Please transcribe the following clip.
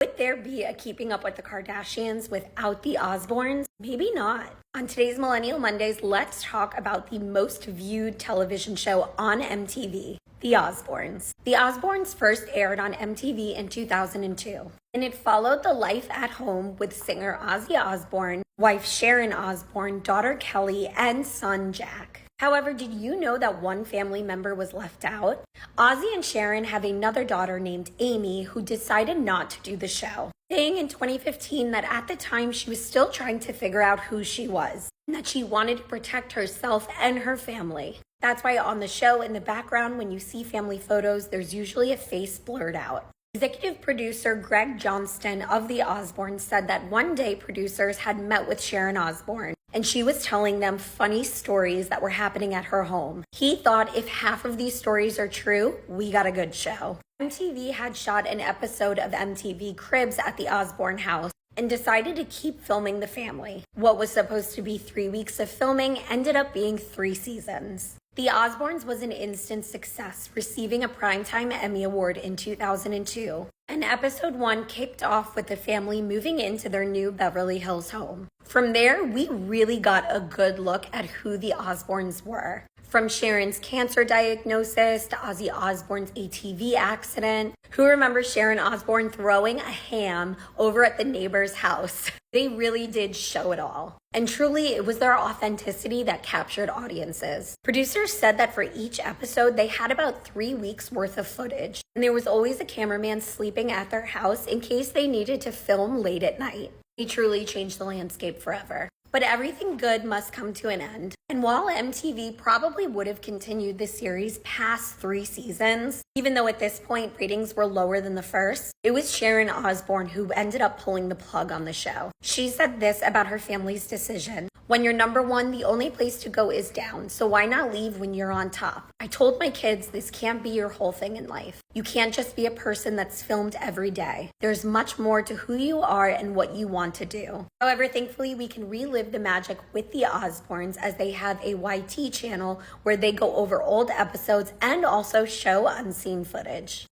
Would there be a Keeping Up with the Kardashians without the Osbournes? Maybe not. On today's Millennial Mondays, let's talk about the most viewed television show on MTV, The Osbournes. The Osbournes first aired on MTV in 2002, and it followed the life at home with singer Ozzy Osbourne, wife Sharon Osbourne, daughter Kelly, and son Jack. However, did you know that one family member was left out? Ozzy and Sharon have another daughter named Amy who decided not to do the show, saying in 2015 that at the time she was still trying to figure out who she was, and that she wanted to protect herself and her family. That's why on the show, in the background, when you see family photos, there's usually a face blurred out. Executive producer Greg Johnston of The Osbournes said that one day producers had met with Sharon Osbourne, and she was telling them funny stories that were happening at her home. He thought if half of these stories are true, we got a good show. MTV had shot an episode of MTV Cribs at the Osbourne house and decided to keep filming the family. What was supposed to be 3 weeks of filming ended up being 3 seasons. The Osbournes was an instant success, receiving a Primetime Emmy Award in 2002. And episode 1 kicked off with the family moving into their new Beverly Hills home. From there, we really got a good look at who the Osbournes were. From Sharon's cancer diagnosis to Ozzy Osbourne's ATV accident. Who remembers Sharon Osbourne throwing a ham over at the neighbor's house? They really did show it all. And truly, it was their authenticity that captured audiences. Producers said that for each episode, they had about 3 weeks worth of footage. And there was always a cameraman sleeping at their house in case they needed to film late at night. They truly changed the landscape forever. But everything good must come to an end. And while MTV probably would have continued the series past 3 seasons, even though at this point ratings were lower than the first, it was Sharon Osbourne who ended up pulling the plug on the show. She said this about her family's decision: "When you're number one, the only place to go is down, so why not leave when you're on top? I told my kids this can't be your whole thing in life. You can't just be a person that's filmed every day. There's much more to who you are and what you want to do." However, thankfully, we can relive the magic with the Osbournes as they have a YT channel where they go over old episodes and also show unseen footage.